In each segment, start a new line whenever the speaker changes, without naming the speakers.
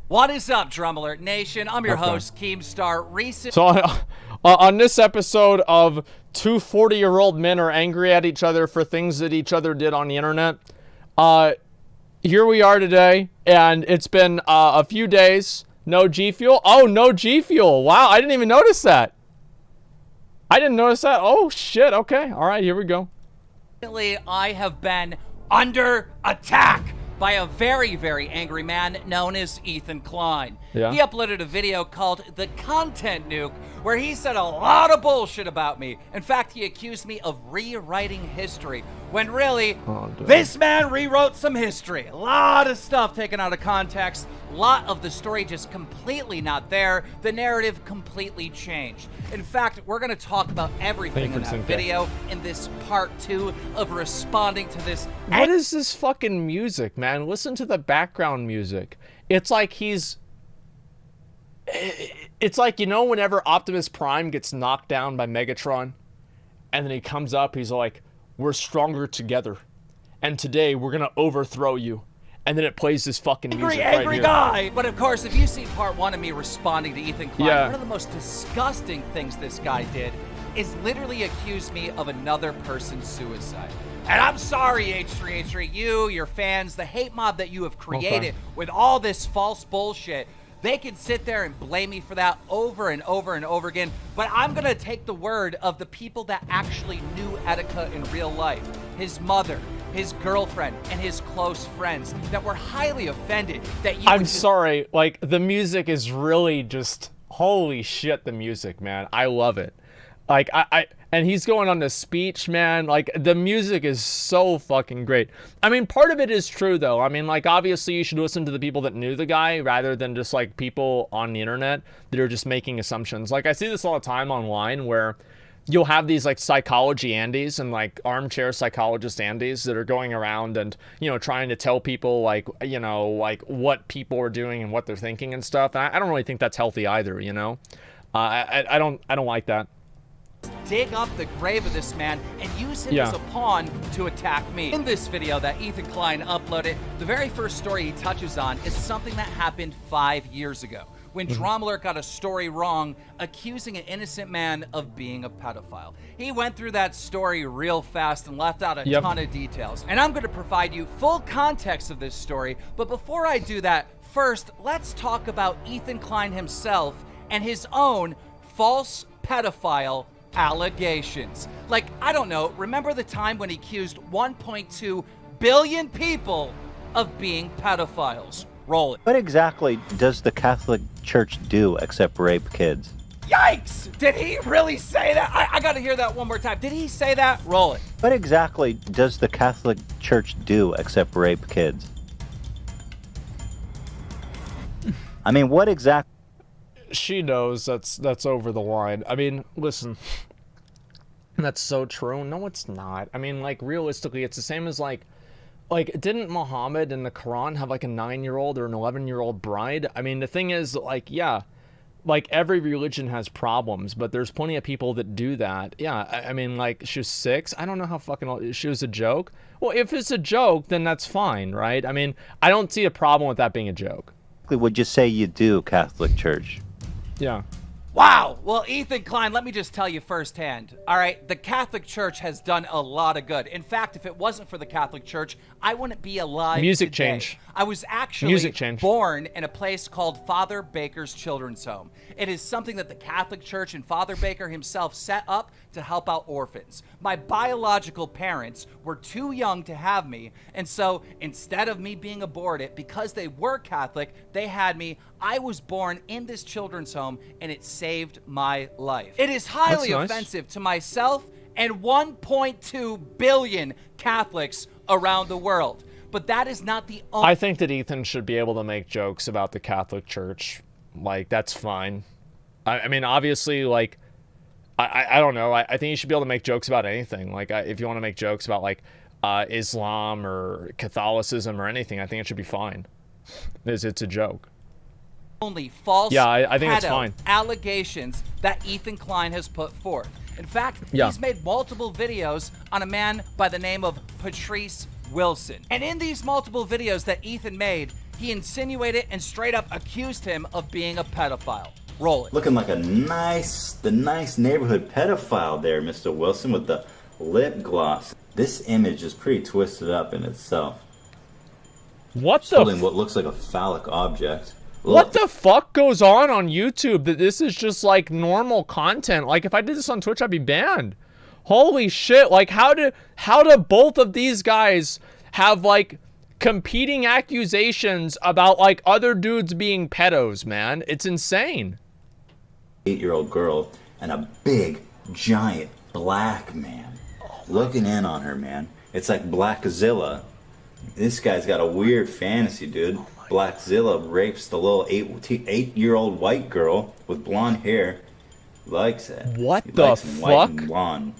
What is up, DramaAlert Nation? I'm your host, Keemstar.
So on this episode of two 40-year-old men are angry at each other for things that each other did on the internet, here we are today, and it's been a few days. No G Fuel. Oh, no G Fuel. Wow, I didn't even notice that. I didn't notice that. Oh, shit. Okay. All right, here we go.
I have been under attack by a very, very angry man known as Ethan Klein.
Yeah.
He uploaded a video called The Content Nuke, where he said a lot of bullshit about me. In fact, he accused me of rewriting history, when really, this man rewrote some history. A lot of stuff taken out of context, a lot of the story just completely not there, the narrative completely changed. In fact, we're gonna talk about everything in that video in this part 2 of responding to this.
What is this fucking music, man? Listen to the background music. It's like it's like, you know, whenever Optimus Prime gets knocked down by Megatron, and then he comes up, he's like, we're stronger together, and today we're gonna overthrow you. And then it plays this fucking music
angry guy. But of course, if you see part 1 of me responding to Ethan Klein, one of the most disgusting things this guy did is literally accuse me of another person's suicide. And I'm sorry, H3H3, you, your fans, the hate mob that you have created with all this false bullshit. They can sit there and blame me for that over and over and over again, but I'm gonna take the word of the people that actually knew Etika in real life. His mother, his girlfriend, and his close friends that were highly offended that you—
I'm sorry, like, the music is really just, holy shit, the music, man. I love it. Like, and he's going on this speech, man. Like, the music is so fucking great. I mean, part of it is true, though. I mean, like, obviously you should listen to the people that knew the guy rather than just, like, people on the internet that are just making assumptions. Like, I see this all the time online where you'll have these, like, psychology Andys and, like, armchair psychologist Andys that are going around and, you know, trying to tell people, like, you know, like, what people are doing and what they're thinking and stuff. And I don't really think that's healthy either, you know? I don't like that.
Dig up the grave of this man and use him as a pawn to attack me. In this video that Ethan Klein uploaded, the very first story he touches on is something that happened 5 years ago, when DramaAlert got a story wrong, accusing an innocent man of being a pedophile. He went through that story real fast and left out a ton of details. And I'm going to provide you full context of this story, but before I do that, first, let's talk about Ethan Klein himself and his own false pedophile allegations. Like, I don't know, remember the time when he accused 1.2 billion people of being pedophiles? Roll it.
What exactly does the Catholic Church do except rape kids?
Yikes! Did he really say that? I gotta hear that one more time. Did he say that? Roll it.
What exactly does the Catholic Church do except rape kids? I mean, what exactly?
She knows that's over the line. I mean, listen, that's so true. No, it's not. I mean, like, realistically, it's the same as, like, didn't Muhammad in the Quran have, like, a 9-year-old or an 11-year-old bride? I mean, the thing is, like, yeah, like, every religion has problems, but there's plenty of people that do that. Yeah, I mean, like, she was 6. I don't know how fucking old. She was a joke. Well, if it's a joke, then that's fine, right? I mean, I don't see a problem with that being a joke.
Would you say you do, Catholic Church?
Yeah.
Wow. Well, Ethan Klein, let me just tell you firsthand. All right, the Catholic Church has done a lot of good. In fact, if it wasn't for the Catholic Church, I wouldn't be alive
Music
today.
change.
I was actually born in a place called Father Baker's Children's Home. It is something that the Catholic Church and Father Baker himself set up to help out orphans. My biological parents were too young to have me, and so instead of me being aborted, because they were Catholic, they had me. I was born in this children's home, and it saved my life. It is highly offensive to myself and 1.2 billion Catholics around the world. But that is not the only—
I think that Ethan should be able to make jokes about the Catholic Church. Like, that's fine. I mean, obviously, like, I don't know. I think you should be able to make jokes about anything. Like, if you want to make jokes about, like, Islam or Catholicism or anything, I think it should be fine. It's a joke.
Only false
I think it's fine.
allegations that Ethan Klein has put forth. In fact, he's made multiple videos on a man by the name of Patrice Wilson. And in these multiple videos that Ethan made, he insinuated and straight up accused him of being a pedophile. Roll it.
Looking like the nice neighborhood pedophile there, Mr. Wilson, with the lip gloss. This image is pretty twisted up in itself.
What
It's
the?
holding what looks like a phallic object.
What the fuck goes on YouTube that this is just like normal content? Like if I did this on Twitch, I'd be banned. Holy shit! Like how do both of these guys have like competing accusations about like other dudes being pedos, man? It's insane.
8-year-old girl and a big, giant black man looking in on her, man. It's like Blackzilla. This guy's got a weird fantasy, dude. Blackzilla rapes the little 8-year-old white girl with blonde hair. Likes it.
What
he
the
likes him white and
fuck?
blonde.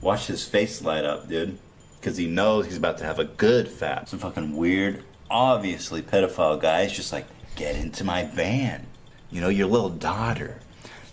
Watch his face light up, dude. Because he knows he's about to have a good fap. Some fucking weird, obviously pedophile guys just like, get into my van. You know, your little daughter.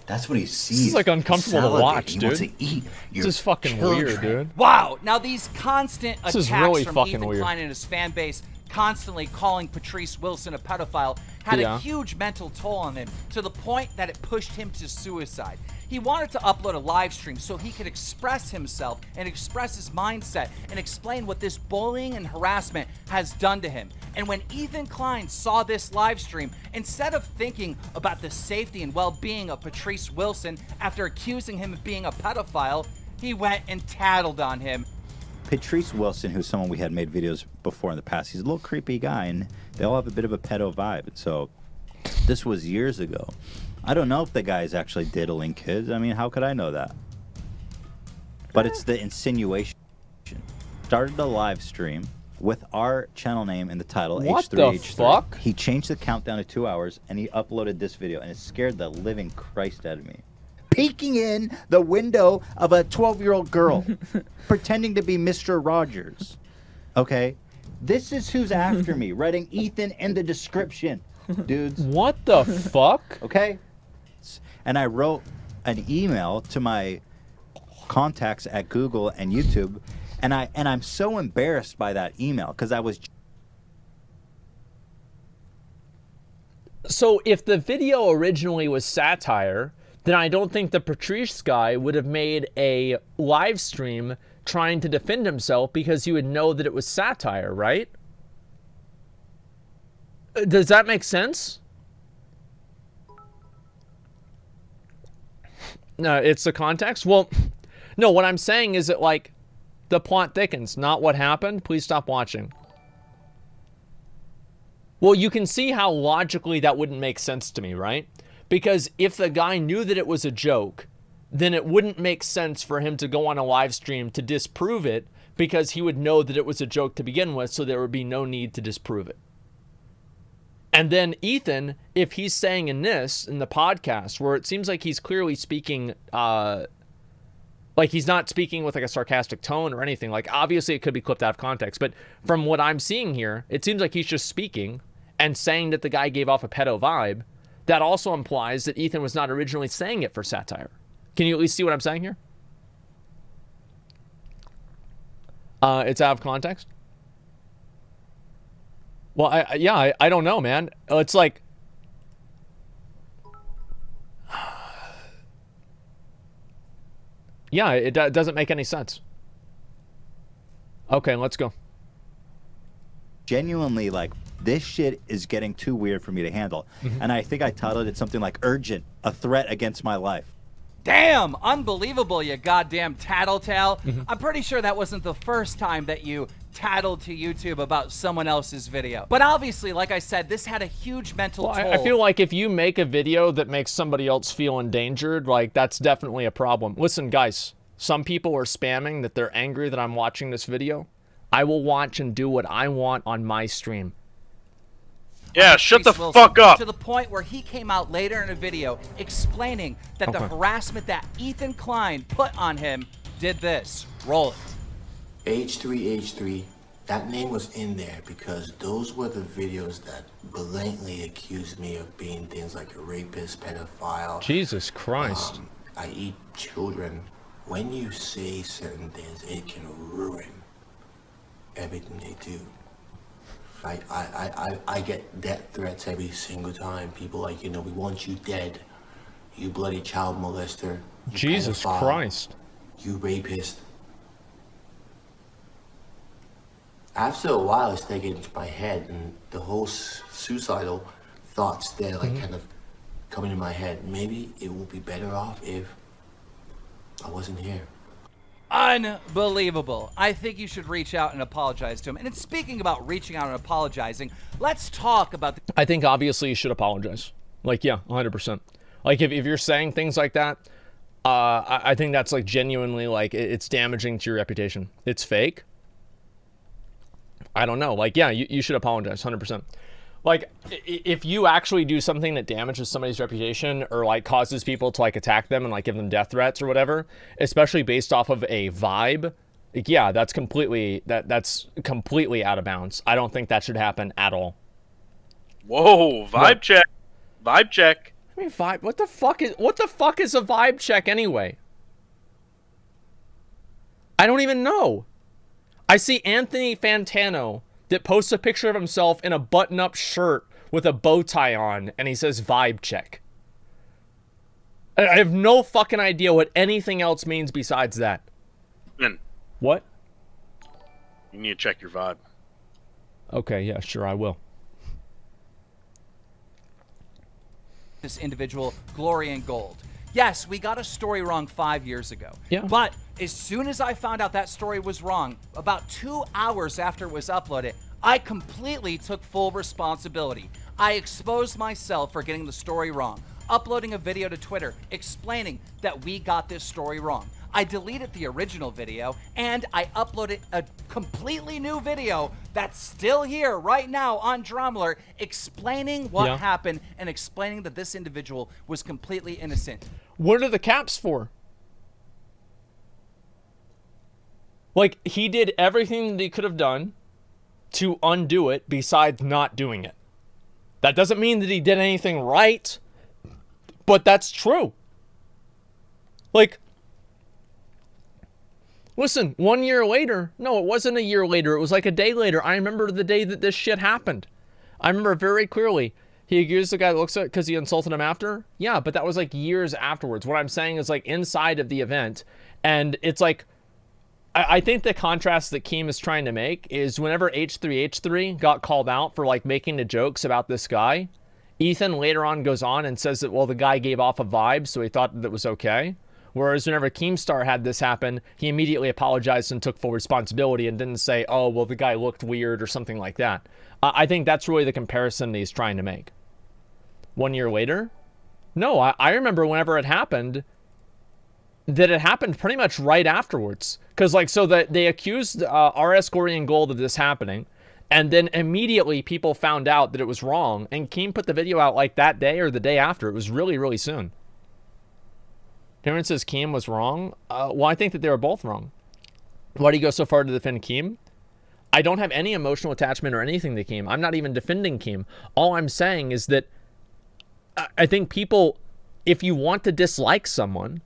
That's what he sees.
This is like uncomfortable to watch,
he
dude.
wants to eat your
This is fucking
children.
weird, dude.
Wow. Now these constant
This is
attacks
really
from
fucking
Ethan
weird.
Klein and his fan base, constantly calling Patrice Wilson a pedophile, had
Yeah.
a huge mental toll on him, to the point that it pushed him to suicide. He wanted to upload a live stream so he could express himself and express his mindset and explain what this bullying and harassment has done to him. And when Ethan Klein saw this live stream, instead of thinking about the safety and well-being of Patrice Wilson after accusing him of being a pedophile, he went and tattled on him.
Patrice Wilson, who's someone we had made videos before in the past, he's a little creepy guy, and they all have a bit of a pedo vibe. So this was years ago. I don't know if the guy's actually diddling kids. I mean, how could I know that? But it's the insinuation. Started a live stream with our channel name in the title,
What
H3H3.
the fuck?
He changed the countdown to 2 hours, and he uploaded this video, and it scared the living Christ out of me. Peeking in the window of a 12-year-old girl, pretending to be Mr. Rogers. Okay? This is who's after me, writing Ethan in the description, dudes.
What the fuck?
Okay? And I wrote an email to my contacts at Google and YouTube, and I'm so embarrassed by that email because I was.
So if the video originally was satire, then I don't think the Patrice guy would have made a live stream trying to defend himself because he would know that it was satire, right? Does that make sense? No, it's the context. Well, no, what I'm saying is that, like, the plot thickens, not what happened. Please stop watching. Well, you can see how logically that wouldn't make sense to me, right? Because if the guy knew that it was a joke, then it wouldn't make sense for him to go on a live stream to disprove it, because he would know that it was a joke to begin with, so there would be no need to disprove it. And then Ethan, if he's saying in the podcast, where it seems like he's clearly speaking, like he's not speaking with like a sarcastic tone or anything. Like obviously it could be clipped out of context, but from what I'm seeing here, it seems like he's just speaking and saying that the guy gave off a pedo vibe. That also implies that Ethan was not originally saying it for satire. Can you at least see what I'm saying here? It's out of context. Well, I don't know, man. It's like, yeah, it doesn't make any sense. Okay, let's go.
Genuinely, like, this shit is getting too weird for me to handle. And I think I titled it something like Urgent, a threat against my life.
Damn, unbelievable, you goddamn tattletale. I'm pretty sure that wasn't the first time that you tattled to YouTube about someone else's video. But obviously, like I said, this had a huge mental toll.
I feel like if you make a video that makes somebody else feel endangered, like that's definitely a problem. Listen, guys, some people are spamming that they're angry that I'm watching this video. I will watch and do what I want on my stream.
Yeah, shut the
Wilson,
fuck up.
To the point where he came out later in a video explaining that the harassment that Ethan Klein put on him did this. Roll it.
H3H3, that name was in there because those were the videos that blatantly accused me of being things like a rapist, pedophile.
Jesus Christ.
I eat children. When you say certain things, it can ruin everything they do. I get death threats every single time. People like, you know, we want you dead. You bloody child molester. You
Jesus
pedophile,
Christ.
You rapist. After a while, it's taken into my head, and the whole suicidal thoughts there, like, kind of coming in my head. Maybe it would be better off if I wasn't here.
Unbelievable. I think you should reach out and apologize to him. And speaking about reaching out and apologizing, let's talk about
I think obviously you should apologize. Like, yeah, 100%. Like, if you're saying things like that, I think that's, like, genuinely, like, it's damaging to your reputation. It's fake. I don't know. Like, yeah, you should apologize, 100%. Like, if you actually do something that damages somebody's reputation or, like, causes people to, like, attack them and, like, give them death threats or whatever, especially based off of a vibe, like, yeah, that's completely out of bounds. I don't think that should happen at all.
Whoa, vibe check. Vibe check.
I mean, vibe. What the fuck is a vibe check anyway? I don't even know. I see Anthony Fantano that posts a picture of himself in a button-up shirt with a bow tie on, and he says vibe check. I have no fucking idea what anything else means besides that.
Ben,
What?
you need to check your vibe.
Okay, yeah, sure, I will.
this individual, Glory and Gold. Yes, we got a story wrong 5 years ago.
Yeah.
But as soon as I found out that story was wrong, about 2 hours after it was uploaded, I completely took full responsibility. I exposed myself for getting the story wrong, uploading a video to Twitter explaining that we got this story wrong. I deleted the original video and I uploaded a completely new video that's still here right now on DramaAlert explaining what happened and explaining that this individual was completely innocent.
What are the caps for? Like, he did everything that he could have done to undo it besides not doing it. That doesn't mean that he did anything right, but that's true. Like, listen, 1 year later, no, it wasn't a year later, it was like a day later. I remember the day that this shit happened. I remember very clearly. He accused the guy that looks at it because he insulted him after. Yeah, but that was like years afterwards. What I'm saying is like inside of the event. And it's like, I think the contrast that Keem is trying to make is whenever H3H3 got called out for like making the jokes about this guy, Ethan later on goes on and says that, well, the guy gave off a vibe, so he thought that it was okay. Whereas whenever Keemstar had this happen, he immediately apologized and took full responsibility and didn't say, oh, well, the guy looked weird or something like that. I think that's really the comparison that he's trying to make. 1 year later? No, I remember whenever it happened, that it happened pretty much right afterwards. Because, like, so that they accused RS Glory and Gold of this happening, and then immediately people found out that it was wrong, and Keem put the video out, like, that day or the day after. It was really, really soon. Darren says Keem was wrong. Well, I think that they were both wrong. Why do you go so far to defend Keem? I don't have any emotional attachment or anything to Keem. I'm not even defending Keem. All I'm saying is that I think people, if you want to dislike someone,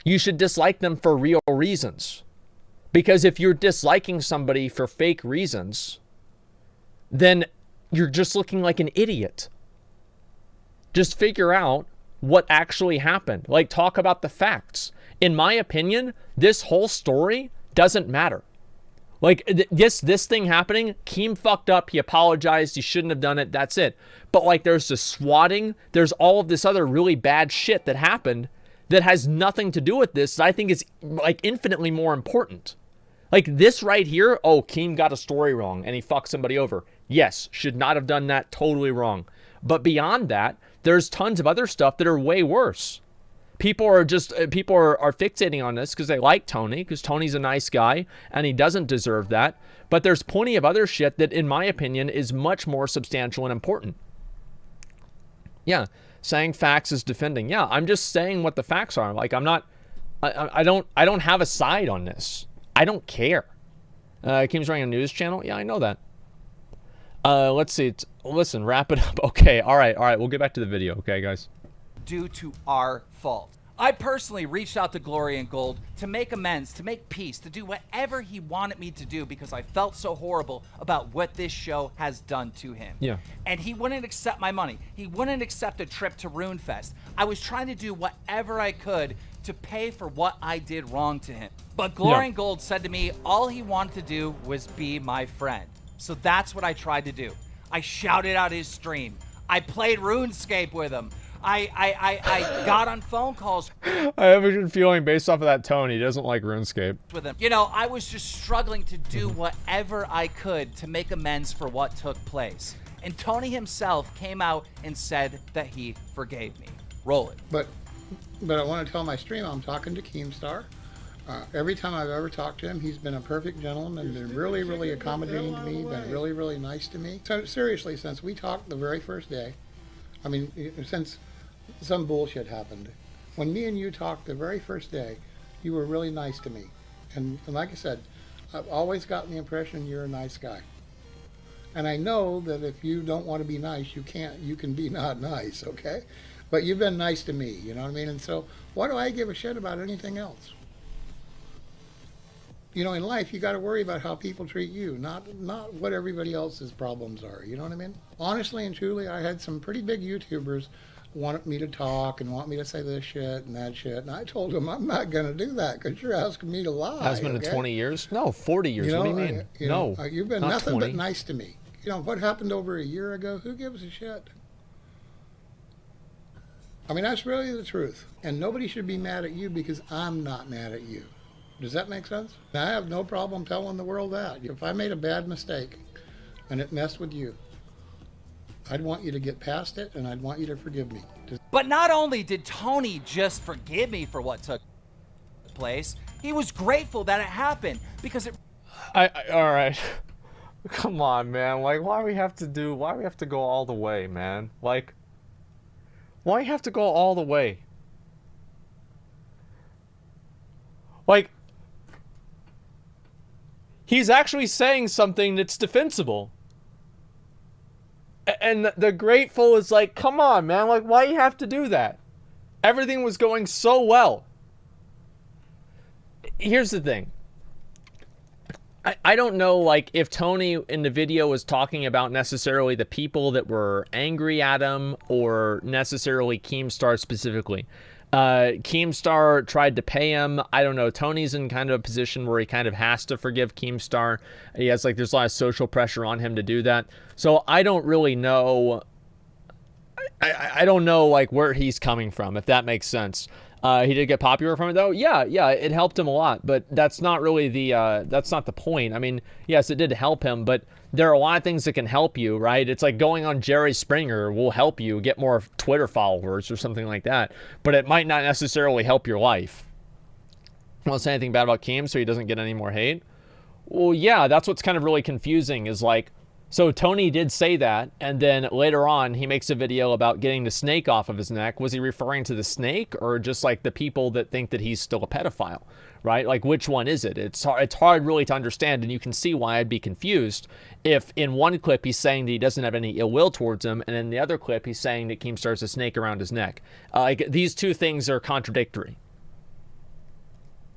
you should dislike them for real reasons. Because if you're disliking somebody for fake reasons, then you're just looking like an idiot. Just figure out what actually happened. Like, talk about the facts. In my opinion, this whole story doesn't matter. Like, this thing happening, Keem fucked up, he apologized, he shouldn't have done it, that's it. But, like, there's the swatting, there's all of this other really bad shit that happened that has nothing to do with this that I think is, like, infinitely more important. Like, this right here, oh, Keem got a story wrong and he fucked somebody over. Yes, should not have done that, totally wrong. But beyond that, there's tons of other stuff that are way worse. People are fixating on this because they like Tony, because Tony's a nice guy and he doesn't deserve that. But there's plenty of other shit that, in my opinion, is much more substantial and important. Yeah, saying facts is defending. Yeah, I'm just saying what the facts are. Like, I'm not, I don't have a side on this. I don't care. Keem's running a news channel. Yeah, I know that. Let's see. Listen, wrap it up. Okay, all right. We'll get back to the video. Okay, guys.
Due to our fault. I personally reached out to Glory and Gold to make amends, to make peace, to do whatever he wanted me to do because I felt so horrible about what this show has done to him.
Yeah.
And he wouldn't accept my money. He wouldn't accept a trip to RuneFest. I was trying to do whatever I could to pay for what I did wrong to him. But Glory and Gold said to me all he wanted to do was be my friend. So that's what I tried to do. I shouted out his stream. I played RuneScape with him. I got on phone calls.
I have a good feeling based off of that tone, he doesn't like RuneScape.
With him. You know, I was just struggling to do whatever I could to make amends for what took place. And Tony himself came out and said that he forgave me. Roll it.
But I want to tell my stream I'm talking to Keemstar. Every time I've ever talked to him, he's been a perfect gentleman, been really, really accommodating to me, been really, really nice to me. So seriously, since we talked the very first day, I mean, since some bullshit happened, when me and you talked the very first day, you were really nice to me. And like I said, I've always gotten the impression you're a nice guy. And I know that if you don't want to be nice, you can be not nice, okay? But you've been nice to me, you know what I mean? And so why do I give a shit about anything else? You know, in life, you got to worry about how people treat you, not what everybody else's problems are. You know what I mean? Honestly and truly, I had some pretty big YouTubers want me to talk and want me to say this shit and that shit. And I told them, I'm not going to do that because you're asking me to lie.
Has been in 20 years? No, 40 years.
You know,
what do you mean? No,
you've been
not
nothing
20.
but nice to me. You know, what happened over a year ago, who gives a shit? I mean, that's really the truth. And nobody should be mad at you because I'm not mad at you. Does that make sense? I have no problem telling the world that. If I made a bad mistake and it messed with you, I'd want you to get past it and I'd want you to forgive me.
But not only did Tony just forgive me for what took place, he was grateful that it happened because it...
all right. Come on, man. Like, why do we have to go all the way, man? Like, why have to go all the way? Like, he's actually saying something that's defensible. And the grateful is like, come on, man. Like, why you have to do that? Everything was going so well. Here's the thing. I don't know, like, if Tony in the video was talking about necessarily the people that were angry at him or necessarily Keemstar specifically. Keemstar tried to pay him. I don't know. Tony's in kind of a position where he kind of has to forgive Keemstar. He has, like, there's a lot of social pressure on him to do that. So I don't really know. I don't know, like, where he's coming from, if that makes sense. He did get popular from it, though. Yeah, it helped him a lot, but that's not really that's not the point. I mean, yes, it did help him, but there are a lot of things that can help you, right? It's like going on Jerry Springer will help you get more Twitter followers or something like that, but it might not necessarily help your life. I won't say anything bad about Keem so he doesn't get any more hate. Well, yeah, that's what's kind of really confusing is like, so Tony did say that, and then later on, he makes a video about getting the snake off of his neck. Was he referring to the snake or just like the people that think that he's still a pedophile, right? Like, which one is it? It's hard really to understand, and you can see why I'd be confused if in one clip he's saying that he doesn't have any ill will towards him, and in the other clip he's saying that Keemstar's a snake around his neck. Like, these two things are contradictory.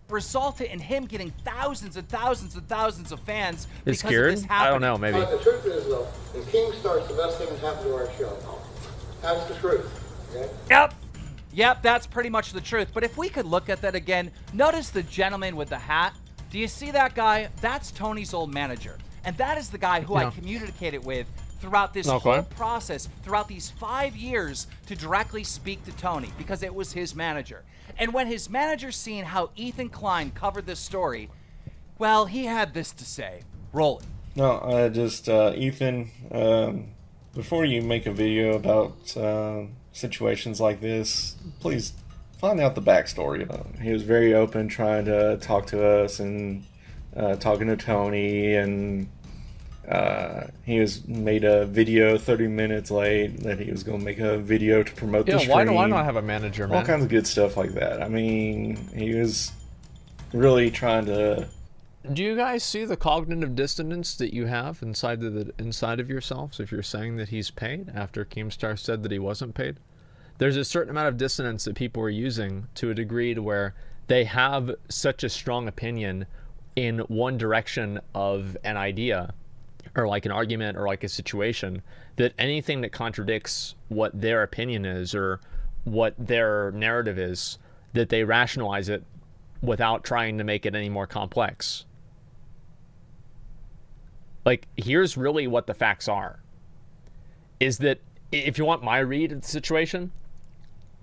Resulted in him getting thousands and thousands and thousands of fans
Is
because
cured?
of this
I don't
happening.
know, maybe.
The truth is, though, is Keemstar's the best thing that's happened to our show. That's the truth. Okay?
Yep, that's pretty much the truth. But if we could look at that again, notice the gentleman with the hat. Do you see that guy? That's Tony's old manager. And that is the guy who I communicated with throughout this whole process, throughout these 5 years, to directly speak to Tony, because it was his manager. And when his manager seen how Ethan Klein covered this story, well, he had this to say. Roll it.
No, just, Ethan, before you make a video about situations like this, please find out the backstory. He was very open, trying to talk to us and talking to Tony, and he was made a video 30 minutes late that he was going to make a video to promote the stream.
Why do I not have a manager, man?
All kinds of good stuff like that. I mean, he was really trying to...
Do you guys see the cognitive dissonance that you have inside of yourselves if you're saying that he's paid after Keemstar said that he wasn't paid? there's a certain amount of dissonance that people are using to a degree to where they have such a strong opinion in one direction of an idea or like an argument or like a situation that anything that contradicts what their opinion is or what their narrative is, that they rationalize it without trying to make it any more complex. Like, here's really what the facts are. Is that, if you want my read of the situation,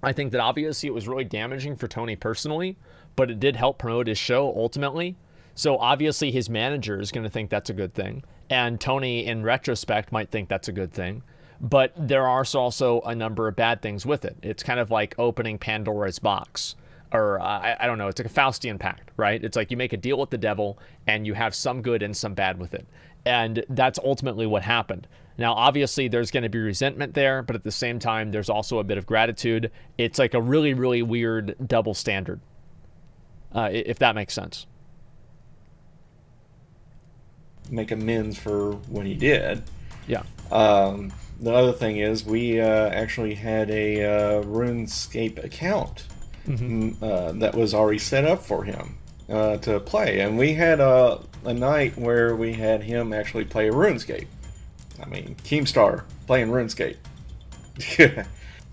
I think that obviously it was really damaging for Tony personally, but it did help promote his show ultimately. So obviously his manager is going to think that's a good thing. And Tony, in retrospect, might think that's a good thing. But there are also a number of bad things with it. It's kind of like opening Pandora's box. Or, I don't know, it's like a Faustian pact, right? It's like you make a deal with the devil and you have some good and some bad with it. And that's ultimately what happened. Now, obviously, there's going to be resentment there, but at the same time, there's also a bit of gratitude. It's like a really, really weird double standard, if that makes sense.
Make amends for what he did.
Yeah.
The other thing is, we actually had a RuneScape account that was already set up for him to play, and we had a night where we had him actually play RuneScape. I mean, Keemstar playing RuneScape.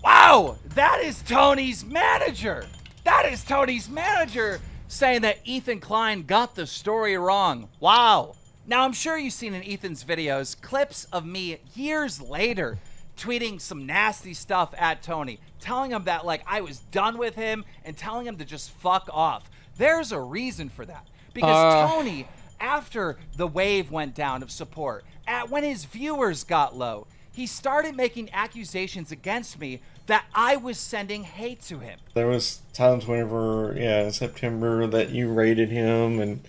Wow, that is Tony's manager. That is Tony's manager saying that Ethan Klein got the story wrong. Wow. Now, I'm sure you've seen in Ethan's videos clips of me years later tweeting some nasty stuff at Tony, telling him that, like, I was done with him and telling him to just fuck off. There's a reason for that. Because Tony, after the wave went down of support, when his viewers got low, he started making accusations against me that I was sending hate to him.
There was times whenever, in September, that you rated him, and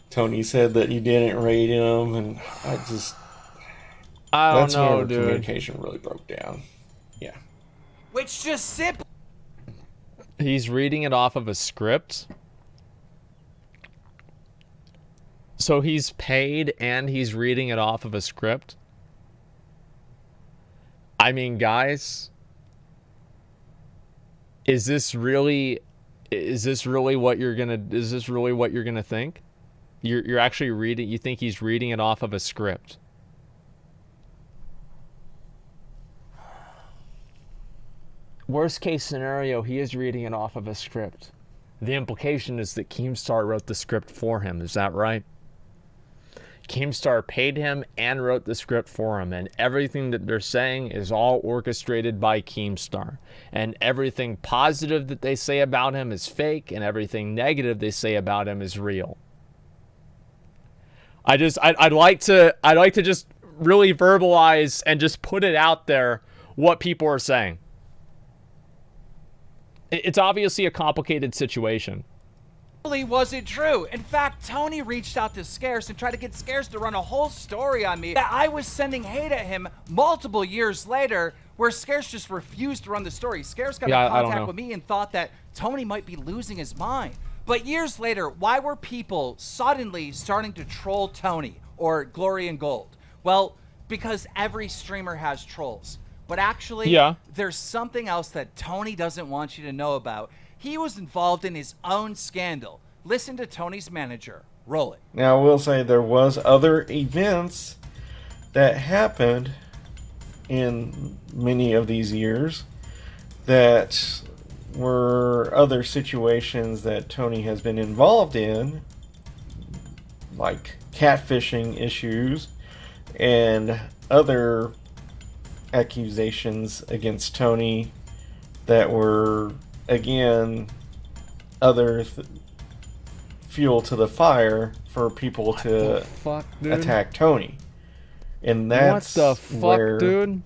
Tony said that you didn't rate him, and I don't know, dude. Communication really broke down. Yeah.
Which just simply...
He's reading it off of a script. So he's paid and he's reading it off of a script. I mean, guys, is this really what you're gonna think? You're actually reading, you think he's reading it off of a script? Worst case scenario, he is reading it off of a script. The implication is that Keemstar wrote the script for him. Is that right? Keemstar paid him and wrote the script for him, and everything that they're saying is all orchestrated by Keemstar. And everything positive that they say about him is fake, and everything negative they say about him is real. I'd like to just really verbalize and just put it out there what people are saying. It's obviously a complicated situation.
Wasn't true. In fact, Tony reached out to Scarce and tried to get Scarce to run a whole story on me that I was sending hate at him multiple years later, where Scarce just refused to run the story. Scarce got in contact with me and thought that Tony might be losing his mind. But years later, why were people suddenly starting to troll Tony or Glory and Gold? Well, because every streamer has trolls. But actually, there's something else that Tony doesn't want you to know about. He was involved in his own scandal. Listen to Tony's manager. Roll it.
Now, I will say there was other events that happened in many of these years that were other situations that Tony has been involved in, like catfishing issues and other accusations against Tony that were, again, other fuel to the fire for people to attack Tony. And that's
what the fuck, dude?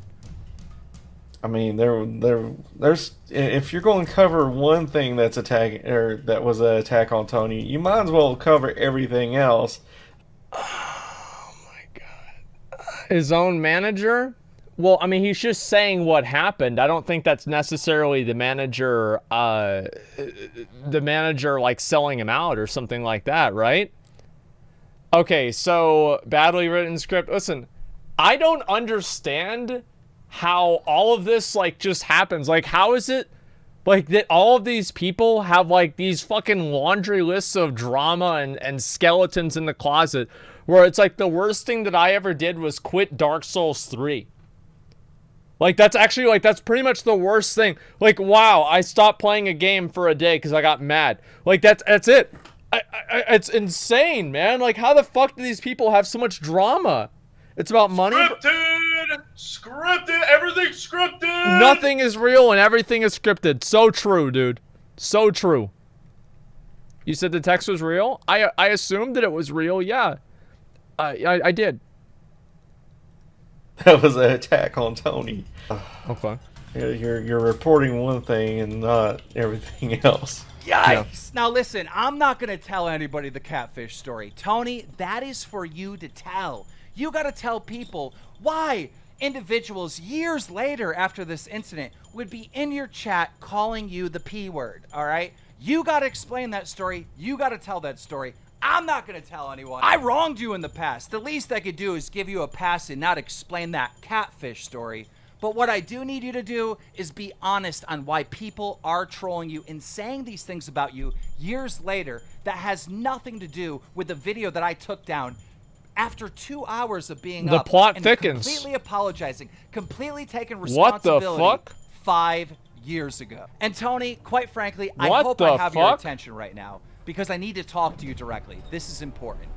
I mean, there's if you're going to cover one thing that's that was an attack on Tony, you might as well cover everything else.
Oh my god. His own manager? Well, I mean, he's just saying what happened. I don't think that's necessarily the manager like selling him out or something like that, right? Okay, so badly written script. Listen, I don't understand how all of this like just happens. Like, how is it like that all of these people have like these fucking laundry lists of drama and skeletons in the closet, where it's like the worst thing that I ever did was quit Dark Souls 3. Like, that's actually, like, that's pretty much the worst thing. Like, wow, I stopped playing a game for a day because I got mad. Like, that's it. It's insane, man. Like, how the fuck do these people have so much drama? It's about money.
Scripted, everything's scripted.
Nothing is real and everything is scripted. So true, dude. So true. You said the text was real? I assumed that it was real, yeah. I did.
That was an attack on Tony.
Okay.
You're reporting one thing and not everything else.
Yikes! Yeah. Now listen, I'm not gonna tell anybody the catfish story. Tony, that is for you to tell. You gotta tell people why individuals years later after this incident would be in your chat calling you the P word, all right? You gotta explain that story. You gotta tell that story. I'm not gonna tell anyone. I wronged you in the past. The least I could do is give you a pass and not explain that catfish story. But what I do need you to do is be honest on why people are trolling you and saying these things about you years later that has nothing to do with the video that I took down after 2 hours of being
up. The plot thickens.
Completely apologizing, completely taking responsibility.
What the fuck?
5 years ago. And Tony, quite frankly, I hope I have your attention right now, because I need to talk to you directly. This is important.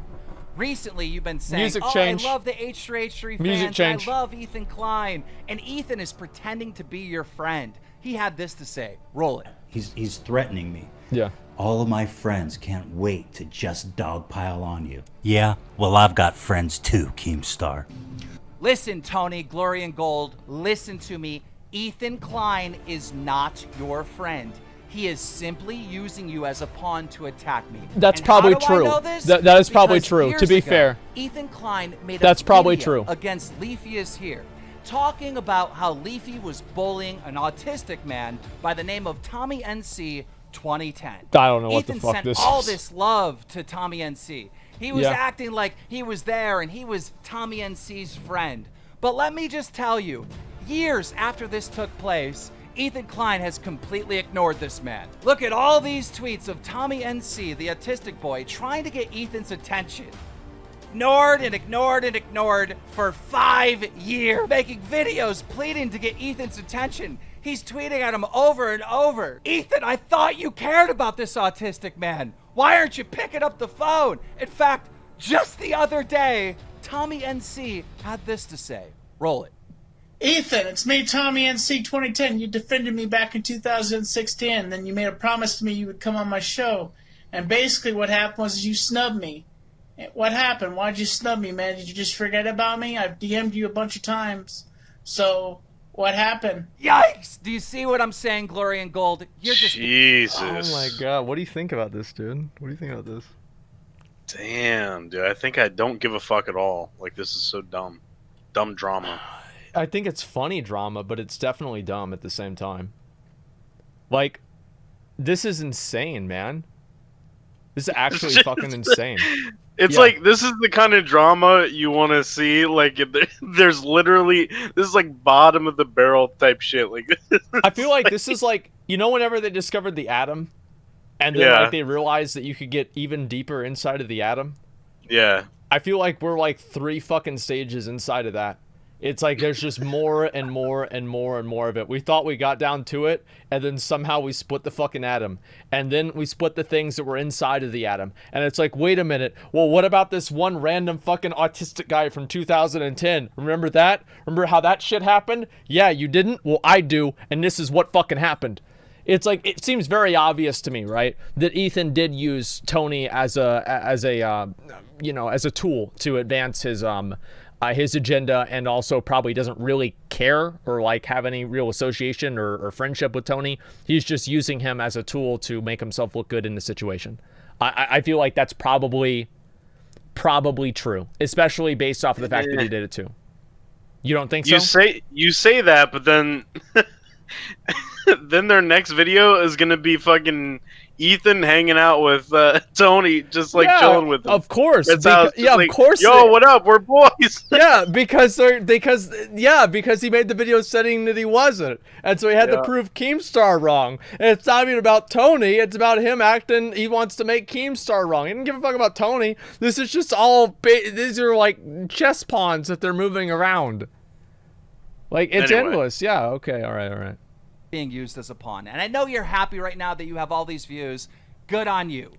Recently, you've been saying, I love the H3H3 fans. I love Ethan Klein. And Ethan is pretending to be your friend. He had this to say. Roll it.
He's threatening me.
Yeah.
All of my friends can't wait to just dogpile on you. Yeah, well, I've got friends too, Keemstar.
Listen, Tony, Glory and Gold, listen to me. Ethan Klein is not your friend. He is simply using you as a pawn to attack me.
That's probably true. That is probably true, to be fair.
Ethan Klein made
That's
a
probably
video
true.
against Leafy is Here, talking about how Leafy was bullying an autistic man by the name of Tommy NC 2010.
I don't know what
Ethan
the fuck
sent
this
all
is.
this love to Tommy NC. He was acting like he was there and he was Tommy NC's friend. But let me just tell you, years after this took place, Ethan Klein has completely ignored this man. Look at all these tweets of Tommy NC, the autistic boy, trying to get Ethan's attention. Ignored and ignored and ignored for 5 years. Making videos pleading to get Ethan's attention. He's tweeting at him over and over. Ethan, I thought you cared about this autistic man. Why aren't you picking up the phone? In fact, just the other day, Tommy NC had this to say. Roll it.
Ethan, it's me, Tommy NC 2010. You defended me back in 2016. Then you made a promise to me you would come on my show. And basically what happened was you snubbed me. What happened? Why'd you snub me, man? Did you just forget about me? I've DM'd you a bunch of times. So, what happened?
Yikes! Do you see what I'm saying, Glory and Gold? You're just...
Jesus.
Oh my god, what do you think about this, dude? What do you think about this?
Damn, dude. I think I don't give a fuck at all. Like, this is so dumb. Dumb drama.
I think it's funny drama, but it's definitely dumb at the same time. Like, this is insane, man. This is actually fucking insane.
It's like, this is the kind of drama you want to see. Like, there's literally, this is like bottom of the barrel type shit. Like,
I feel like this is like, you know, whenever they discovered the atom, and then like they realized that you could get even deeper inside of the atom.
Yeah.
I feel like we're like 3 fucking stages inside of that. It's like there's just more and more and more and more of it. We thought we got down to it, and then somehow we split the fucking atom. And then we split the things that were inside of the atom. And it's like, wait a minute. Well, what about this one random fucking autistic guy from 2010? Remember that? Remember how that shit happened? Yeah, you didn't? Well, I do. And this is what fucking happened. It's like, it seems very obvious to me, right, that Ethan did use Tony as a tool to advance his agenda, and also probably doesn't really care or like have any real association or friendship with Tony. He's just using him as a tool to make himself look good in the situation. I feel like that's probably true, especially based off of the fact that he did it too. You don't think so?
You say that, but then then their next video is gonna be fucking Ethan hanging out with Tony, just like
Yeah,
chilling with him.
of course.
That's how it's just
Yeah,
like,
of course.
Yo, what up? We're boys.
Yeah, because he made the video saying that he wasn't, and so he had to prove Keemstar wrong. And it's not even about Tony; it's about him acting. He wants to make Keemstar wrong. He didn't give a fuck about Tony. This is just all. These are like chess pawns that they're moving around. Like it's endless. Yeah. Okay. All right.
Being used as a pawn. And I know you're happy right now that you have all these views. Good on you.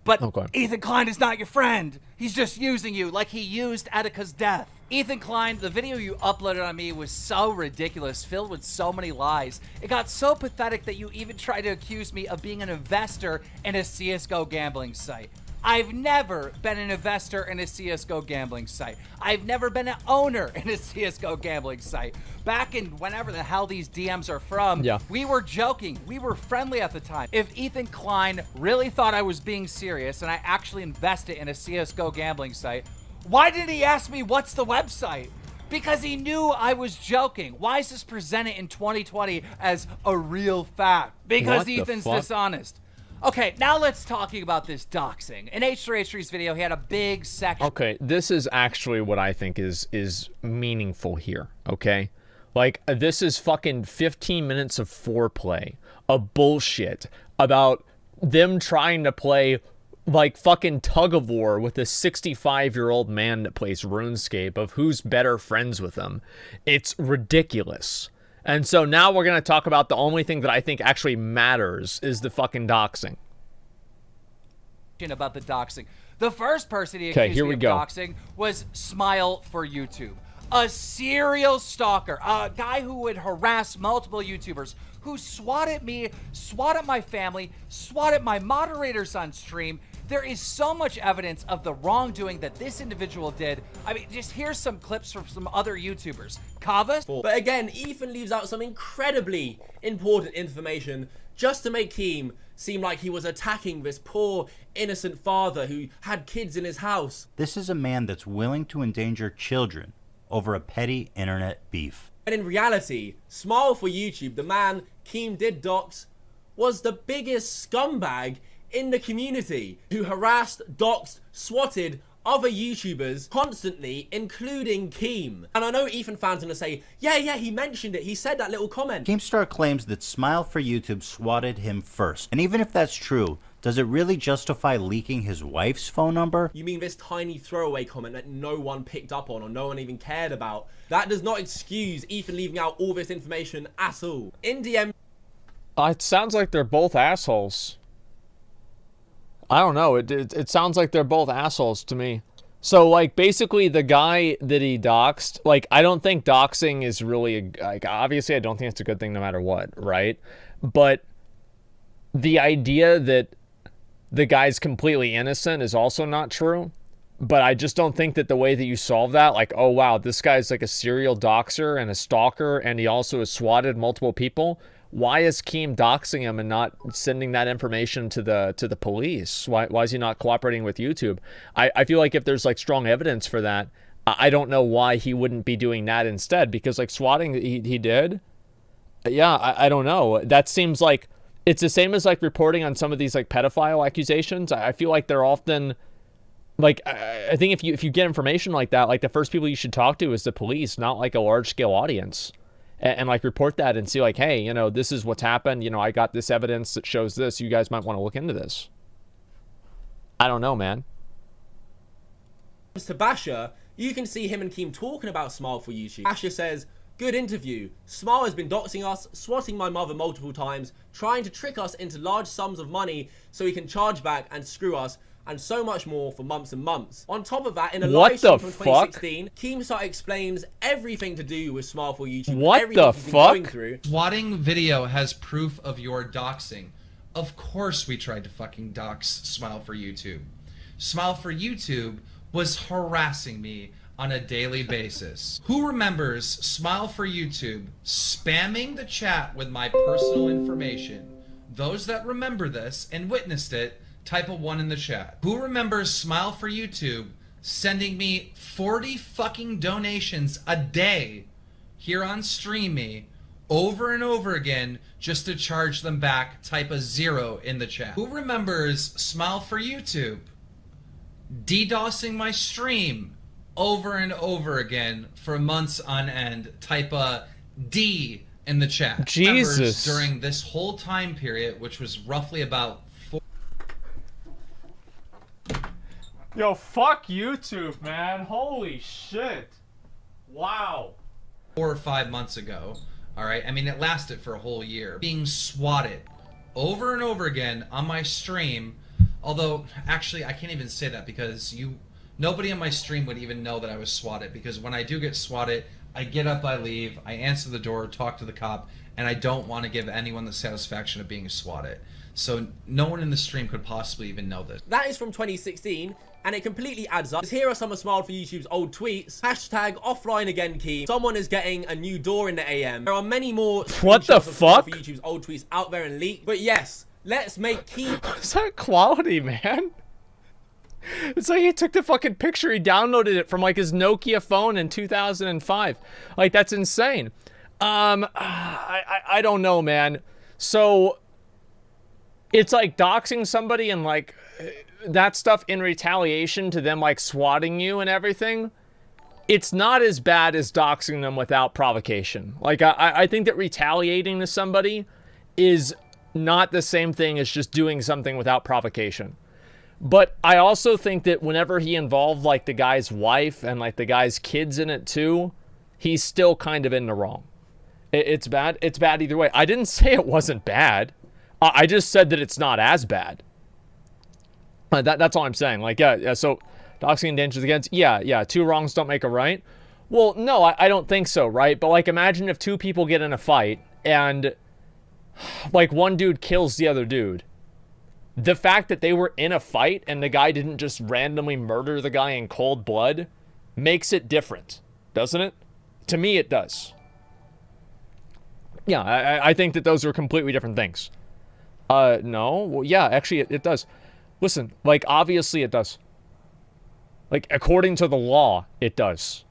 But Ethan Klein is not your friend. He's just using you like he used Attica's death. Ethan Klein, the video you uploaded on me was so ridiculous, filled with so many lies. It got so pathetic that you even tried to accuse me of being an investor in a CSGO gambling site. I've never been an investor in a CSGO gambling site. I've never been an owner in a CSGO gambling site. Back in whenever the hell these DMs are from, we were joking. We were friendly at the time. If Ethan Klein really thought I was being serious and I actually invested in a CSGO gambling site, why didn't he ask me what's the website? Because he knew I was joking. Why is this presented in 2020 as a real fact? Because Ethan's dishonest. Okay, now let's talk about this doxing. In H3H3's video, he had a big section.
Okay, this is actually what I think is meaningful here, okay? Like, this is fucking 15 minutes of foreplay, of bullshit, about them trying to play, like, fucking tug-of-war with a 65-year-old man that plays RuneScape, of who's better friends with him. It's ridiculous. And so now we're going to talk about the only thing that I think actually matters is the fucking doxing.
About the doxing. The first person he accused me of doxing was Smile for YouTube. A serial stalker. A guy who would harass multiple YouTubers. Who swatted me, swatted my family, swatted my moderators on stream. There is so much evidence of the wrongdoing that this individual did. I mean, just here's some clips from some other YouTubers. Kava?
But again, Ethan leaves out some incredibly important information just to make Keem seem like he was attacking this poor, innocent father who had kids in his house.
This is a man that's willing to endanger children over a petty internet beef.
And in reality, Smile for YouTube, the man Keem did dox, was the biggest scumbag in the community who harassed, doxed, swatted other YouTubers constantly, including Keem. And I know Ethan fans are gonna say, yeah, he mentioned it. He said that little comment.
Keemstar claims that Smile for YouTube swatted him first. And even if that's true, does it really justify leaking his wife's phone number?
You mean this tiny throwaway comment that no one picked up on or no one even cared about? That does not excuse Ethan leaving out all this information at all. In DM...
It sounds like they're both assholes. I don't know. It sounds like they're both assholes to me. So, like, basically, the guy that he doxed, like, I don't think doxing is really, like, obviously, I don't think it's a good thing no matter what, right? But the idea that the guy's completely innocent is also not true. But I just don't think that the way that you solve that, like, oh, wow, this guy's like a serial doxer and a stalker, and he also has swatted multiple people. Why is Keem doxing him and not sending that information to the police? Why is he not cooperating with YouTube? I feel like if there's like strong evidence for that, I don't know why he wouldn't be doing that instead, because like swatting he did. Yeah, I don't know. That seems like it's the same as like reporting on some of these like pedophile accusations. I feel like they're often like, I think if you get information like that, like the first people you should talk to is the police, not like a large scale audience. And like report that and see like, hey, you know, this is what's happened. You know, I got this evidence that shows this. You guys might want to look into this. I don't know, man.
To Basher, you can see him and Keem talking about Smile for YouTube. Basher says, good interview. Smile has been doxing us, swatting my mother multiple times, trying to trick us into large sums of money so he can charge back and screw us, and so much more for months and months. On top of that, in a live stream from 2016, Keemstar explains everything to do with Smile for YouTube.
What the fuck?
Swatting video has proof of your doxing. Of course we tried to fucking dox Smile for YouTube. Smile for YouTube was harassing me on a daily basis. Who remembers Smile for YouTube spamming the chat with my personal information? Those that remember this and witnessed it, type a 1 in the chat. Who remembers Smile for YouTube sending me 40 fucking donations a day here on Stream Me over and over again just to charge them back. Type a 0 in the chat. Who remembers Smile for YouTube DDoSing my stream over and over again for months on end? Type a D in the chat.
Jesus.
During this whole time period, which was roughly about 4...
Yo, fuck YouTube, man. Holy shit. Wow.
4 or 5 months ago, all right? I mean, it lasted for a whole year. Being swatted over and over again on my stream, although, actually, I can't even say that because nobody on my stream would even know that I was swatted, because when I do get swatted, I get up, I leave, I answer the door, talk to the cop, and I don't want to give anyone the satisfaction of being swatted. So no one in the stream could possibly even know this.
That is from 2016, and it completely adds up. Here are some of Smile for YouTube's old tweets. Hashtag offline again, Keem. Someone is getting a new door in the AM. There are many more
what the fuck?
For YouTube's old tweets out there and leaked. But yes, let's make Keem.
Is that quality, man? It's like he took the fucking picture, he downloaded it from like his Nokia phone in 2005. Like, that's insane. I don't know, man. So it's like doxing somebody and like that stuff in retaliation to them like swatting you and everything. It's not as bad as doxing them without provocation. Like, I think that retaliating to somebody is not the same thing as just doing something without provocation. But I also think that whenever he involved like the guy's wife and like the guy's kids in it too, he's still kind of in the wrong. It's bad. It's bad either way. I didn't say it wasn't bad. I just said that it's not as bad. That's all I'm saying. Like, yeah. So doxing and dangers against, yeah. 2 wrongs don't make a right. Well, no, I don't think so, right? But like, imagine if 2 people get in a fight and like one dude kills the other dude. The fact that they were in a fight and the guy didn't just randomly murder the guy in cold blood makes it different, doesn't it? To me, it does. Yeah, I think that those are completely different things. No. Well, yeah, actually, it does. Listen, like, obviously it does. Like, according to the law, it does.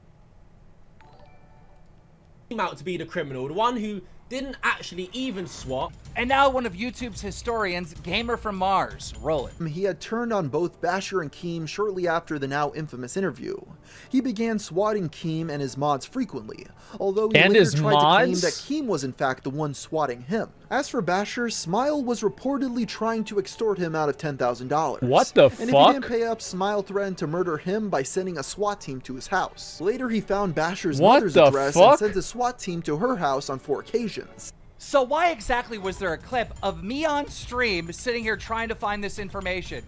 Out to be the criminal, the one who didn't actually even swat.
And now one of YouTube's historians, Gamer from Mars. Roll it.
He had turned on both Basher and Keem shortly after the now infamous interview. He began swatting Keem and his mods frequently, although he later tried to claim that Keem was in fact the one swatting him. As for Basher, Smile was reportedly trying to extort him out of $10,000.
What the fuck?
And if he didn't pay up, Smile threatened to murder him by sending a SWAT team to his house. Later, he found Basher's mother's address and sent a SWAT team to her house on 4 occasions.
So why exactly was there a clip of me on stream sitting here trying to find this information?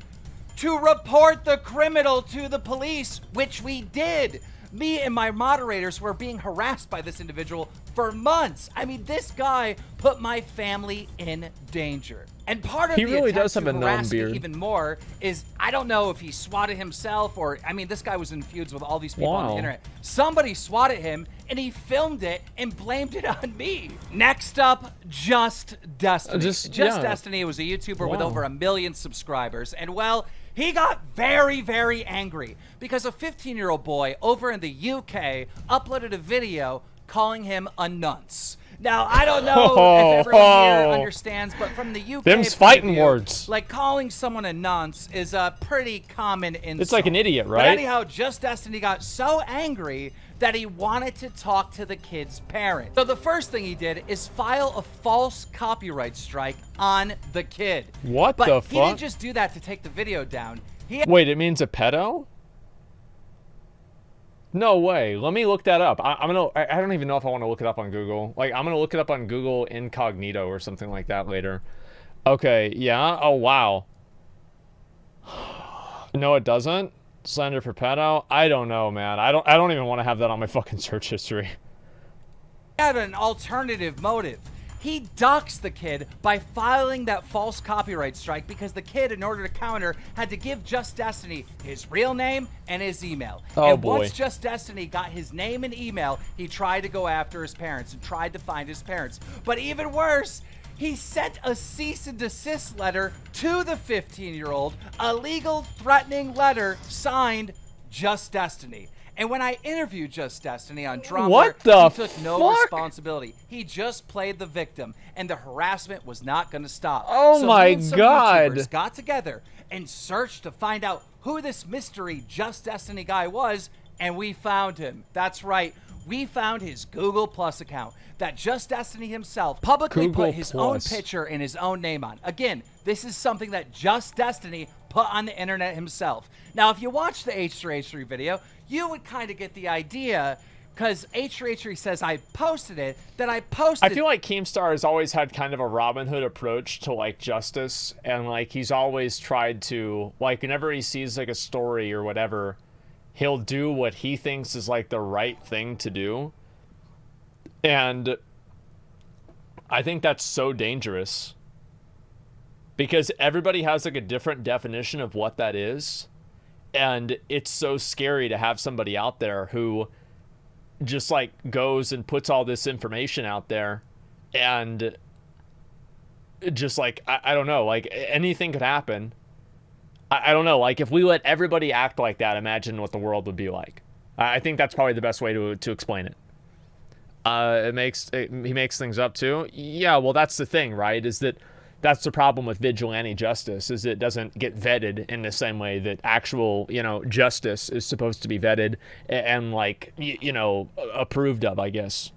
To report the criminal to the police, which we did. Me and my moderators were being harassed by this individual for months. I mean, this guy put my family in danger. And part of
he
the
really
attempt
does have
to
a gnome
harass me
beard.
even more is, I don't know if he swatted himself or, I mean, this guy was in feuds with all these people on the internet. Somebody swatted him and he filmed it and blamed it on me. Next up, Just Destiny. Just Destiny was a YouTuber with over 1 million subscribers. And well, he got very, very angry because a 15-year-old boy over in the UK uploaded a video calling him a nunce. Now, I don't know if everyone here understands, but from the UK
Them's fighting words.
Like, calling someone a nonce is a pretty common insult.
It's like an idiot, right?
But anyhow, Just Destiny got so angry that he wanted to talk to the kid's parent. So the first thing he did is file a false copyright strike on the kid.
What the fuck?
But he didn't just do that to take the video down.
Wait, it means a pedo? No way. Let me look that up. I don't even know if I want to look it up on Google. Like, I'm gonna look it up on Google Incognito or something like that later. Okay, yeah. Oh wow. No, it doesn't. Slander for pedo. I don't know, man. I don't even want to have that on my fucking search history.
He had an alternative motive. He doxed the kid by filing that false copyright strike because the kid, in order to counter, had to give Just Destiny his real name and his email. And once Just Destiny got his name and email, he tried to go after his parents and tried to find his parents. But even worse, he sent a cease and desist letter to the 15-year-old, a legal threatening letter signed Just Destiny. And when I interviewed Just Destiny on DramaAlert,
what the
he took no
fuck?
responsibility. He just played the victim, and the harassment was not going to stop.
Oh
so
my
me and some
God.
YouTubers got together and searched to find out who this mystery Just Destiny guy was, and we found him. That's right. We found his Google Plus account that Just Destiny himself publicly
Google
put his own picture and his own name on. Again, this is something that Just Destiny put on the internet himself. Now, if you watch the H3H3 video, you would kind of get the idea, because H3H3 says I posted it, that I posted...
I feel like Keemstar has always had kind of a Robin Hood approach to, like, justice, and, like, he's always tried to, like, whenever he sees, like, a story or whatever, he'll do what he thinks is, like, the right thing to do. And I think that's so dangerous, because everybody has, like, a different definition of what that is. And it's so scary to have somebody out there who just, like, goes and puts all this information out there, and just, like, I don't know, like, anything could happen. I don't know, like, if we let everybody act like that, imagine what the world would be like. I think that's probably the best way to explain it. He makes things up too. Yeah, well, that's the thing, right? Is that that's the problem with vigilante justice, is it doesn't get vetted in the same way that actual, you know, justice is supposed to be vetted and like, you know, approved of, I guess.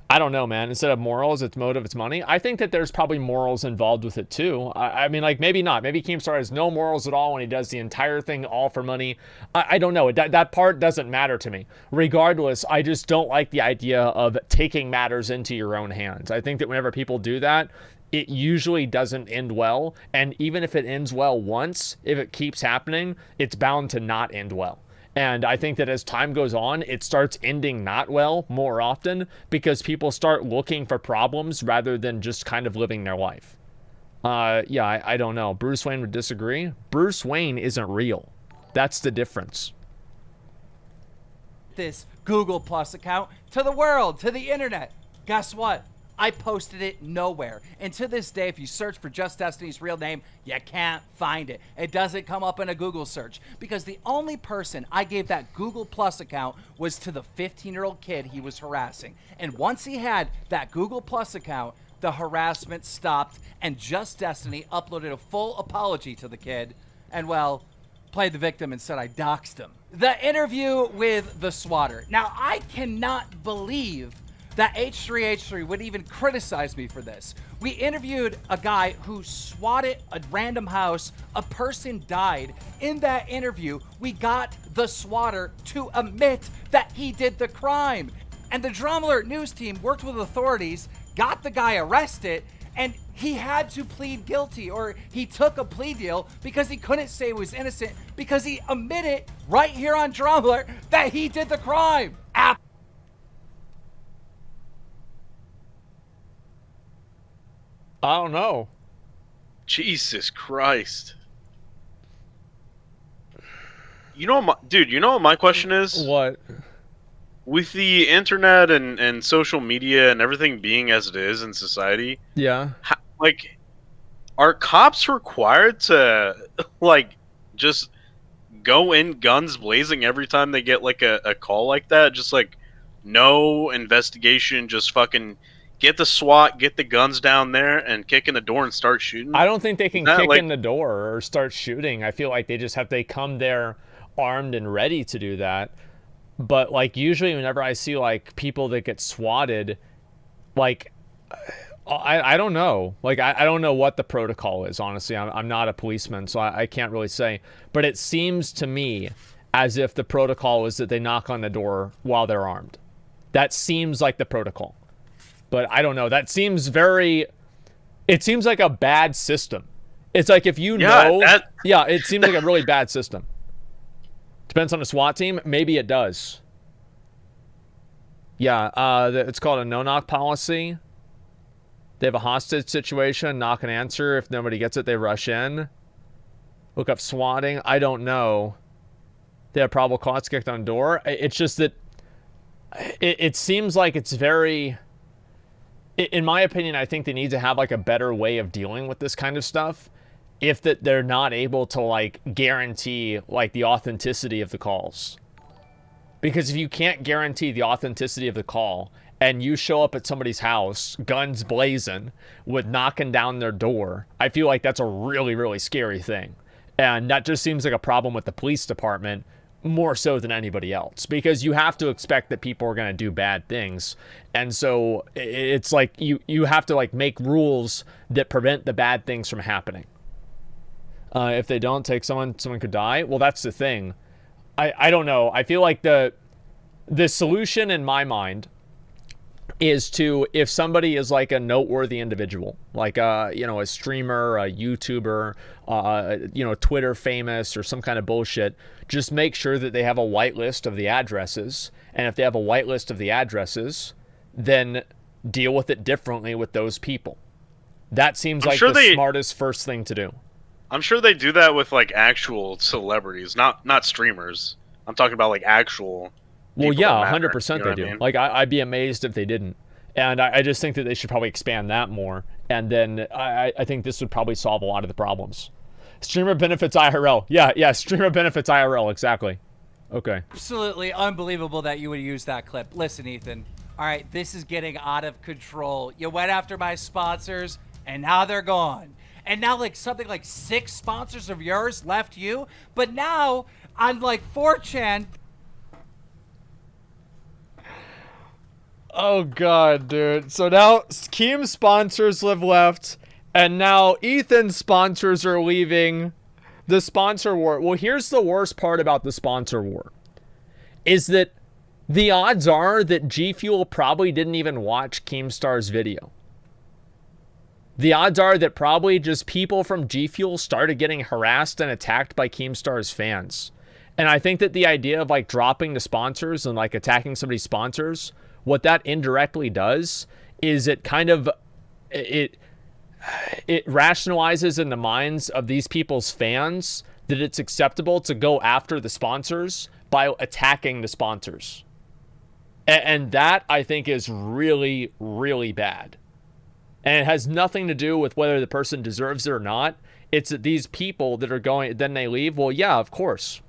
I don't know, man. Instead of morals, it's motive, it's money. I think that there's probably morals involved with it too. I mean, like, maybe not. Maybe Keemstar has no morals at all when he does the entire thing all for money. I don't know. That part doesn't matter to me. Regardless, I just don't like the idea of taking matters into your own hands. I think that whenever people do that, it usually doesn't end well. And even if it ends well once, if it keeps happening, it's bound to not end well. And I think that as time goes on, it starts ending not well more often because people start looking for problems rather than just kind of living their life. Yeah, I don't know. Bruce Wayne would disagree. Bruce Wayne isn't real. That's the difference.
This Google Plus account to the world, to the internet. Guess what? I posted it nowhere. And to this day, if you search for Just Destiny's real name, you can't find it. It doesn't come up in a Google search because the only person I gave that Google Plus account was to the 15-year-old kid he was harassing. And once he had that Google Plus account, the harassment stopped and Just Destiny uploaded a full apology to the kid and, well, played the victim and said I doxed him. The interview with the swatter. Now, I cannot believe that H3H3 would even criticize me for this. We interviewed a guy who swatted a random house. A person died. In that interview, we got the swatter to admit that he did the crime. And the DramaAlert news team worked with authorities, got the guy arrested, and he had to plead guilty, or he took a plea deal because he couldn't say he was innocent because he admitted right here on DramaAlert that he did the crime.
I don't know.
Jesus Christ. You know, you know what my question is?
What?
With the internet and social media and everything being as it is in society,
yeah,
like, are cops required to, like, just go in guns blazing every time they get, like, a call like that? Just, like, no investigation, just fucking get the SWAT, get the guns down there, and kick in the door and start shooting?
I don't think they can kick in the door or start shooting. I feel like they just come there armed and ready to do that. But, like, usually whenever I see, like, people that get swatted, like, I don't know. Like, I don't know what the protocol is, honestly. I'm not a policeman, so I can't really say. But it seems to me as if the protocol is that they knock on the door while they're armed. That seems like the protocol. But I don't know. That seems it seems like a bad system. It's like if you know... Yeah, it seems like a really bad system. Depends on the SWAT team. Maybe it does. Yeah, it's called a no-knock policy. They have a hostage situation. Knock and answer. If nobody gets it, they rush in. Look up swatting. I don't know. They have probable cause kicked on door. It's just that... It seems like it's very... In my opinion, I think they need to have, like, a better way of dealing with this kind of stuff if that they're not able to, like, guarantee, like, the authenticity of the calls. Because if you can't guarantee the authenticity of the call and you show up at somebody's house, guns blazing, with knocking down their door, I feel like that's a really, really scary thing. And that just seems like a problem with the police department more so than anybody else, because you have to expect that people are going to do bad things. And so it's like you have to like make rules that prevent the bad things from happening. If they don't take someone could die. Well, that's the thing. I don't know. I feel like the solution in my mind is to, if somebody is like a noteworthy individual, like a streamer, a YouTuber, Twitter famous or some kind of bullshit, just make sure that they have a whitelist of the addresses. And if they have a whitelist of the addresses, then deal with it differently with those people. That seems like the smartest first thing to do.
I'm sure they do that with like actual celebrities, not streamers. I'm talking about like actual.
Well, yeah, 100% they do. I mean? Like, I'd be amazed if they didn't. And I just think that they should probably expand that more. And then I think this would probably solve a lot of the problems. Streamer benefits IRL. Yeah, streamer benefits IRL, exactly. Okay.
Absolutely unbelievable that you would use that clip. Listen, Ethan. All right, this is getting out of control. You went after my sponsors, and now they're gone. And now, like, something like 6 sponsors of yours left you. But now, on, like, 4chan...
Oh god, dude. So now Keem's sponsors live left, and now Ethan's sponsors are leaving the sponsor war. Well, here's the worst part about the sponsor war, is that the odds are that G Fuel probably didn't even watch Keemstar's video. The odds are that probably just people from G Fuel started getting harassed and attacked by Keemstar's fans. And I think that the idea of like dropping the sponsors and like attacking somebody's sponsors, what that indirectly does is it kind of, it rationalizes in the minds of these people's fans that it's acceptable to go after the sponsors by attacking the sponsors. And that, I think, is really, really bad. And it has nothing to do with whether the person deserves it or not. It's that these people that are going, then they leave. Well, yeah, of course.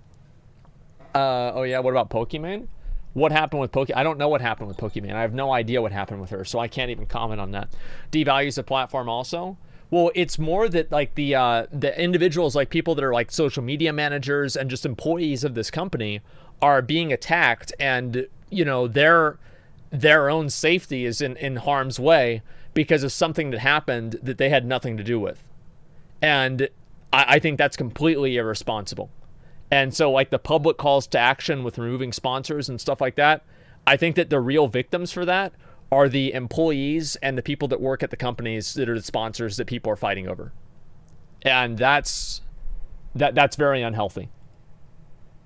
Oh yeah, what about Pokimane? What happened with Pokimane? I don't know what happened with Pokimane. I have no idea what happened with her, so I can't even comment on that. Devalues the platform also? Well, it's more that like the individuals, like people that are like social media managers and just employees of this company are being attacked, and you know their own safety is in harm's way because of something that happened that they had nothing to do with. And I think that's completely irresponsible. And so like the public calls to action with removing sponsors and stuff like that, I think that the real victims for that are the employees and the people that work at the companies that are the sponsors that people are fighting over. And that's very unhealthy.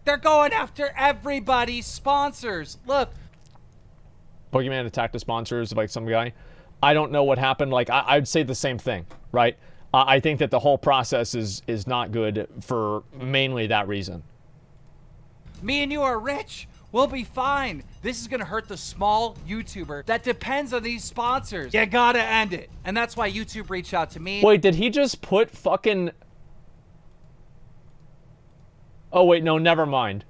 They're going after everybody's sponsors. Look.
Pokemon attacked the sponsors of like some guy. I don't know what happened. Like I'd say the same thing, right? I think that the whole process is not good for mainly that reason.
Me and you are rich. We'll be fine. This is going to hurt the small YouTuber that depends on these sponsors. You gotta end it. And that's why YouTube reached out to me.
Wait, did he just put fucking... Oh, wait, no, never mind.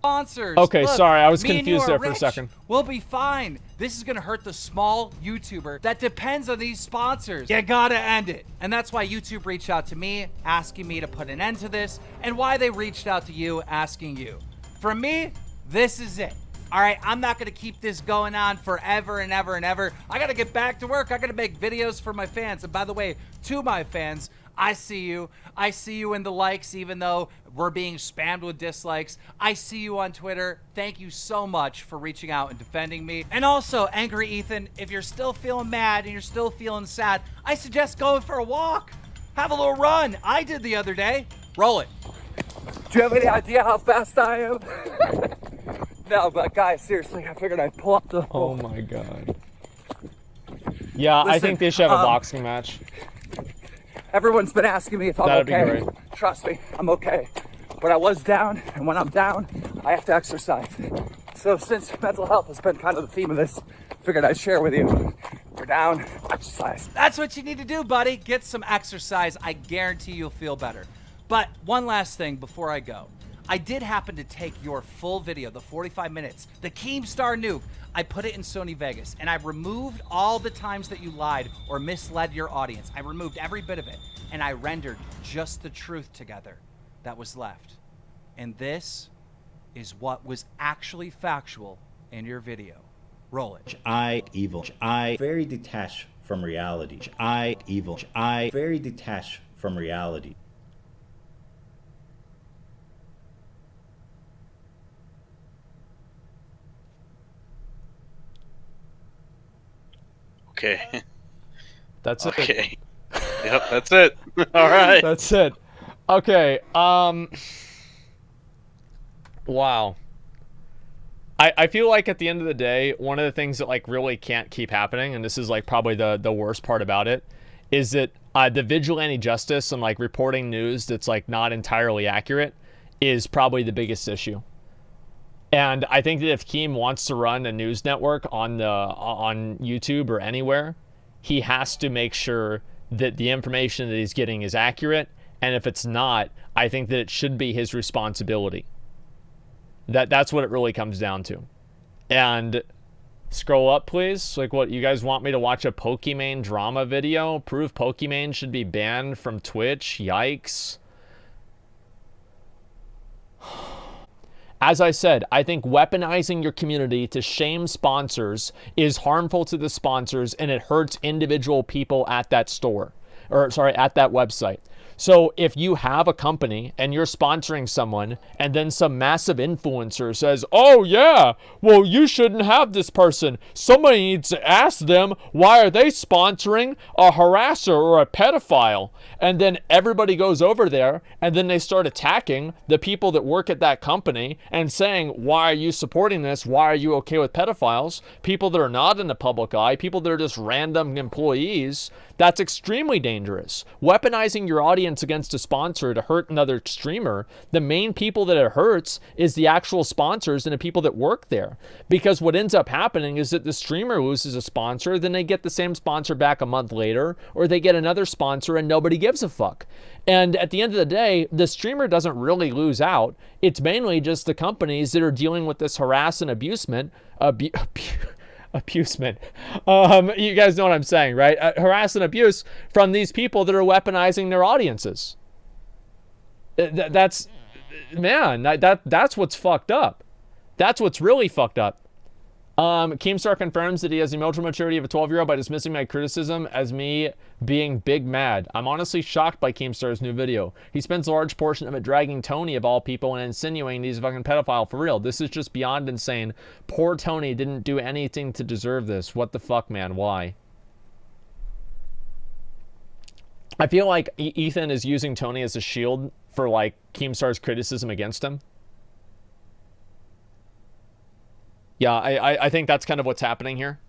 Sponsors.
Okay,
look,
sorry, I was confused there for a second.
We'll be fine. This is gonna hurt the small YouTuber that depends on these sponsors. You gotta end it. And that's why YouTube reached out to me, asking me to put an end to this, and why they reached out to you, asking you. For me, this is it. All right, I'm not gonna keep this going on forever and ever and ever. I gotta get back to work. I gotta make videos for my fans. And by the way, to my fans, I see you. I see you in the likes, even though we're being spammed with dislikes. I see you on Twitter. Thank you so much for reaching out and defending me. And also, Angry Ethan, if you're still feeling mad and you're still feeling sad, I suggest going for a walk. Have a little run. I did the other day. Roll it.
Do you have any idea how fast I am? No, but guys, seriously, I figured I'd pull up the...
Oh my god. Yeah, listen, I think they should have a boxing match.
Everyone's been asking me if I'm okay. That'd be great. Trust me, I'm okay. But I was down, and when I'm down, I have to exercise. So since mental health has been kind of the theme of this, I figured I'd share with you. If you're down, exercise.
That's what you need to do, buddy. Get some exercise. I guarantee you'll feel better. But one last thing before I go. I did happen to take your full video, the 45 minutes, the Keemstar nuke. I put it in Sony Vegas, and I removed all the times that you lied or misled your audience. I removed every bit of it, and I rendered just the truth together that was left. And this is what was actually factual in your video. Roll it.
I evil. I very detached from reality. I evil. I very detached from reality.
Okay.
That's it.
Okay. Yep, that's it. All right.
That's it. Okay. Wow. I feel like at the end of the day, one of the things that like really can't keep happening, and this is like probably the worst part about it, is that the vigilante justice and like reporting news that's like not entirely accurate is probably the biggest issue. And I think that if Keem wants to run a news network on YouTube or anywhere, he has to make sure that the information that he's getting is accurate. And if it's not, I think that it should be his responsibility. That's what it really comes down to. And scroll up, please. Like, what, you guys want me to watch a Pokimane drama video? Prove Pokimane should be banned from Twitch? Yikes. As I said, I think weaponizing your community to shame sponsors is harmful to the sponsors, and it hurts individual people at that store, or sorry, at that website. So if you have a company and you're sponsoring someone, and then some massive influencer says, oh yeah, well, you shouldn't have this person. Somebody needs to ask them, why are they sponsoring a harasser or a pedophile? And then everybody goes over there, and then they start attacking the people that work at that company and saying, why are you supporting this? Why are you okay with pedophiles? People that are not in the public eye, people that are just random employees. That's extremely dangerous. Weaponizing your audience against a sponsor to hurt another streamer, the main people that it hurts is the actual sponsors and the people that work there. Because what ends up happening is that the streamer loses a sponsor, then they get the same sponsor back a month later, or they get another sponsor and nobody gives a fuck. And at the end of the day, the streamer doesn't really lose out. It's mainly just the companies that are dealing with this harass and abusement. Abusement. You guys know what I'm saying, right? Harass and abuse from these people that are weaponizing their audiences. That's what's fucked up. That's what's really fucked up. Keemstar confirms that he has the emotional maturity of a 12-year-old by dismissing my criticism as me being big mad. I'm honestly shocked by Keemstar's new video. He spends a large portion of it dragging Tony, of all people, and insinuating he's a fucking pedophile for real. This is just beyond insane. Poor Tony didn't do anything to deserve this. What the fuck, man? Why? I feel like Ethan is using Tony as a shield for like Keemstar's criticism against him. Yeah, I think that's kind of what's happening here.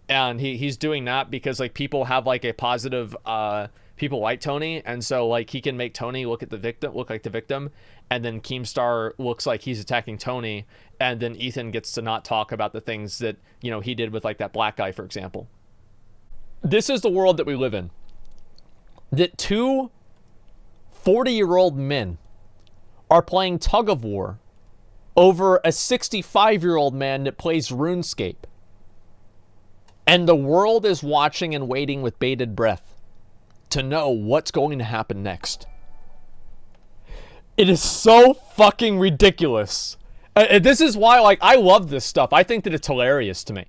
And he's doing that because like people have like a positive people like Tony, and so like he can make Tony look like the victim, and then Keemstar looks like he's attacking Tony, and then Ethan gets to not talk about the things that, you know, he did with like that black guy, for example. This is the world that we live in. That two 40-year-old men are playing tug of war over a 65-year-old man that plays RuneScape. And the world is watching and waiting with bated breath to know what's going to happen next. It is so fucking ridiculous. This is why, like, I love this stuff. I think that it's hilarious to me.